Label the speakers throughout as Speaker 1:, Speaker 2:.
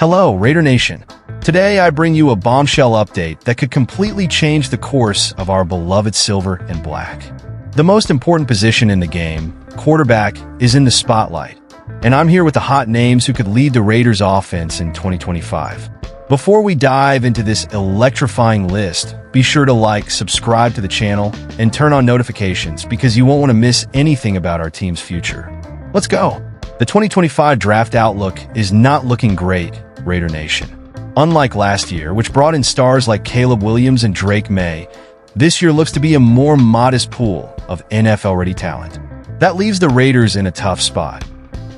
Speaker 1: Hello, Raider Nation. Today I bring you a bombshell update that could completely change the course of our beloved silver and black. The most important position in the game, quarterback, is in the spotlight, and I'm here with the hot names who could lead the Raiders offense in 2025. Before we dive into this electrifying list, be sure to like, subscribe to the channel, and turn on notifications because you won't want to miss anything about our team's future. Let's go! The 2025 draft outlook is not looking great, Raider Nation. Unlike last year, which brought in stars like Caleb Williams and Drake May, this year looks to be a more modest pool of NFL-ready talent. That leaves the Raiders in a tough spot.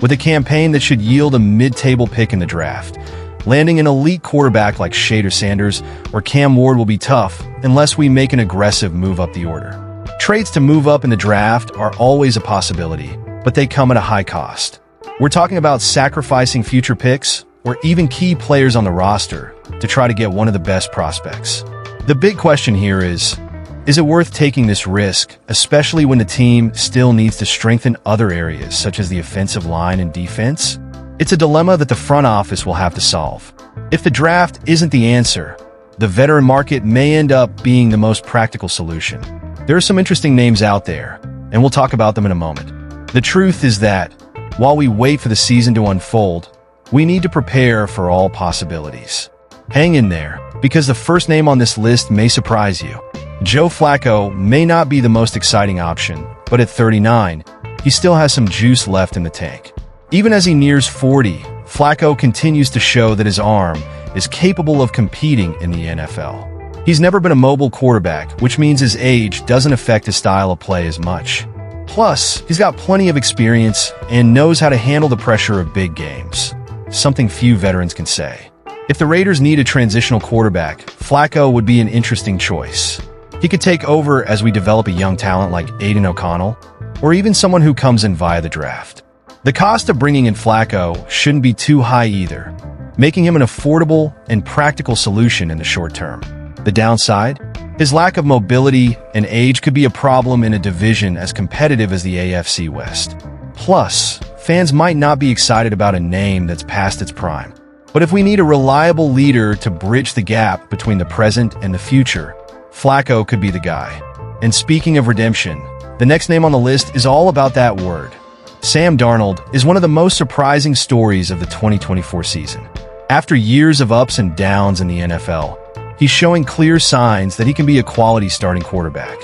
Speaker 1: With a campaign that should yield a mid-table pick in the draft, landing an elite quarterback like Shader Sanders or Cam Ward will be tough unless we make an aggressive move up the order. Trades to move up in the draft are always a possibility, but they come at a high cost. We're talking about sacrificing future picks or even key players on the roster to try to get one of the best prospects. The big question here is it worth taking this risk, especially when the team still needs to strengthen other areas such as the offensive line and defense? It's a dilemma that the front office will have to solve. If the draft isn't the answer, the veteran market may end up being the most practical solution. There are some interesting names out there, and we'll talk about them in a moment. The truth is that, while we wait for the season to unfold, we need to prepare for all possibilities. Hang in there, because the first name on this list may surprise you. Joe Flacco may not be the most exciting option, but at 39, he still has some juice left in the tank. Even as he nears 40, Flacco continues to show that his arm is capable of competing in the NFL. He's never been a mobile quarterback, which means his age doesn't affect his style of play as much. Plus, he's got plenty of experience and knows how to handle the pressure of big games, something few veterans can say. If the Raiders need a transitional quarterback, Flacco would be an interesting choice. He could take over as we develop a young talent like Aiden O'Connell, or even someone who comes in via the draft. The cost of bringing in Flacco shouldn't be too high either, making him an affordable and practical solution in the short term. The downside? His lack of mobility and age could be a problem in a division as competitive as the AFC West. Plus, fans might not be excited about a name that's past its prime. But if we need a reliable leader to bridge the gap between the present and the future, Flacco could be the guy. And speaking of redemption, the next name on the list is all about that word. Sam Darnold is one of the most surprising stories of the 2024 season. After years of ups and downs in the NFL, he's showing clear signs that he can be a quality starting quarterback.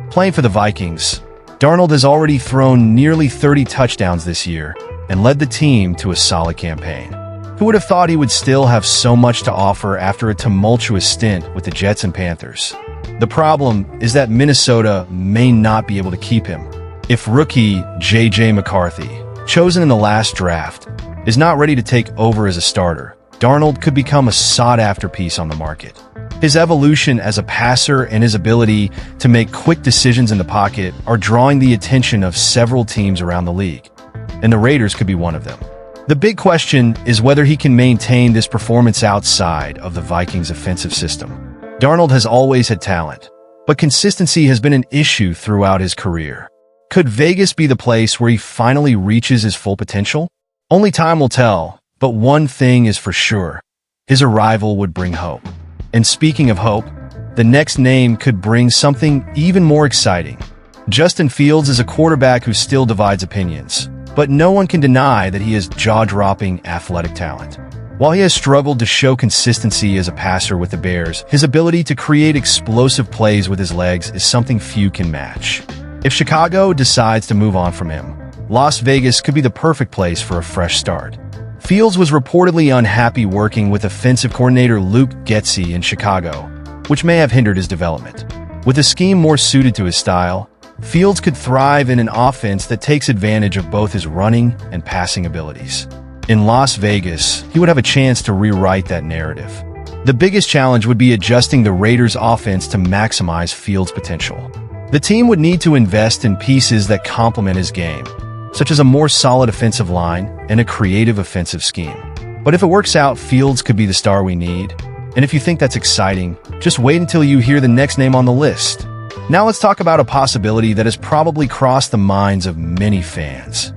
Speaker 1: Playing for the Vikings, Darnold has already thrown nearly 30 touchdowns this year and led the team to a solid campaign. Who would have thought he would still have so much to offer after a tumultuous stint with the Jets and Panthers? The problem is that Minnesota may not be able to keep him. If rookie J.J. McCarthy, chosen in the last draft, is not ready to take over as a starter, Darnold could become a sought-after piece on the market. His evolution as a passer and his ability to make quick decisions in the pocket are drawing the attention of several teams around the league, and the Raiders could be one of them. The big question is whether he can maintain this performance outside of the Vikings' offensive system. Darnold has always had talent, but consistency has been an issue throughout his career. Could Vegas be the place where he finally reaches his full potential? Only time will tell, but one thing is for sure. His arrival would bring hope. And speaking of hope, the next name could bring something even more exciting. Justin Fields is a quarterback who still divides opinions, but no one can deny that he has jaw-dropping athletic talent. While he has struggled to show consistency as a passer with the Bears, his ability to create explosive plays with his legs is something few can match. If Chicago decides to move on from him, Las Vegas could be the perfect place for a fresh start. Fields was reportedly unhappy working with offensive coordinator Luke Getsy in Chicago, which may have hindered his development. With a scheme more suited to his style, Fields could thrive in an offense that takes advantage of both his running and passing abilities. In Las Vegas, he would have a chance to rewrite that narrative. The biggest challenge would be adjusting the Raiders' offense to maximize Fields' potential. The team would need to invest in pieces that complement his game, such as a more solid offensive line and a creative offensive scheme. But if it works out, Fields could be the star we need. And if you think that's exciting, just wait until you hear the next name on the list. Now let's talk about a possibility that has probably crossed the minds of many fans.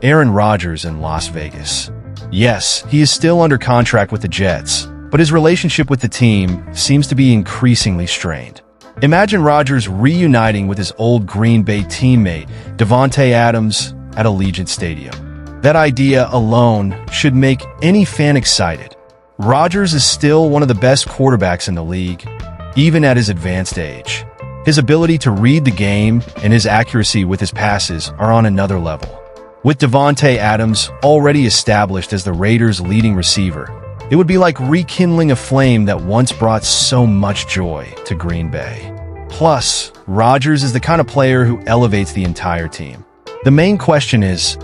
Speaker 1: Aaron Rodgers in Las Vegas. Yes, he is still under contract with the Jets, but his relationship with the team seems to be increasingly strained. Imagine Rodgers reuniting with his old Green Bay teammate, Davante Adams, at Allegiant Stadium. That idea alone should make any fan excited. Rodgers is still one of the best quarterbacks in the league, even at his advanced age. His ability to read the game and his accuracy with his passes are on another level. With Davante Adams already established as the Raiders' leading receiver, it would be like rekindling a flame that once brought so much joy to Green Bay. Plus, Rodgers is the kind of player who elevates the entire team. The main question is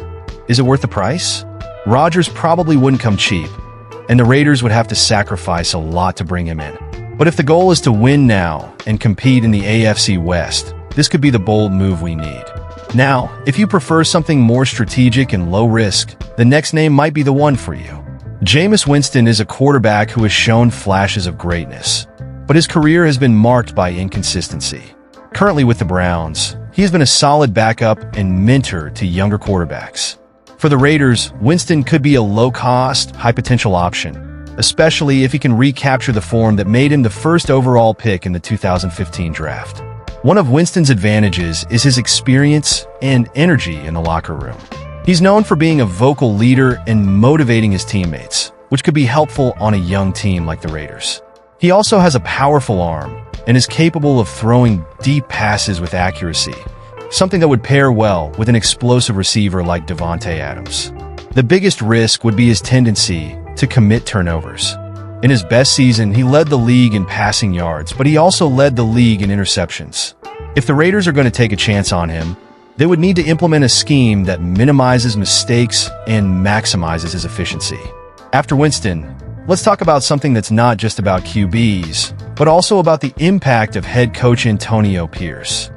Speaker 1: it worth the price? Rodgers probably wouldn't come cheap, and the Raiders would have to sacrifice a lot to bring him in. But if the goal is to win now and compete in the AFC West, this could be the bold move we need. Now, if you prefer something more strategic and low risk, the next name might be the one for you. Jameis Winston is a quarterback who has shown flashes of greatness, but his career has been marked by inconsistency. Currently with the Browns, he has been a solid backup and mentor to younger quarterbacks. For the Raiders, Winston could be a low-cost, high-potential option, especially if he can recapture the form that made him the first overall pick in the 2015 draft. One of Winston's advantages is his experience and energy in the locker room. He's known for being a vocal leader and motivating his teammates, which could be helpful on a young team like the Raiders. He also has a powerful arm and is capable of throwing deep passes with accuracy, something that would pair well with an explosive receiver like Davante Adams. The biggest risk would be his tendency to commit turnovers. In his best season, he led the league in passing yards, but he also led the league in interceptions. If the Raiders are going to take a chance on him, they would need to implement a scheme that minimizes mistakes and maximizes his efficiency. After Winston, let's talk about something that's not just about QBs, but also about the impact of head coach Antonio Pierce.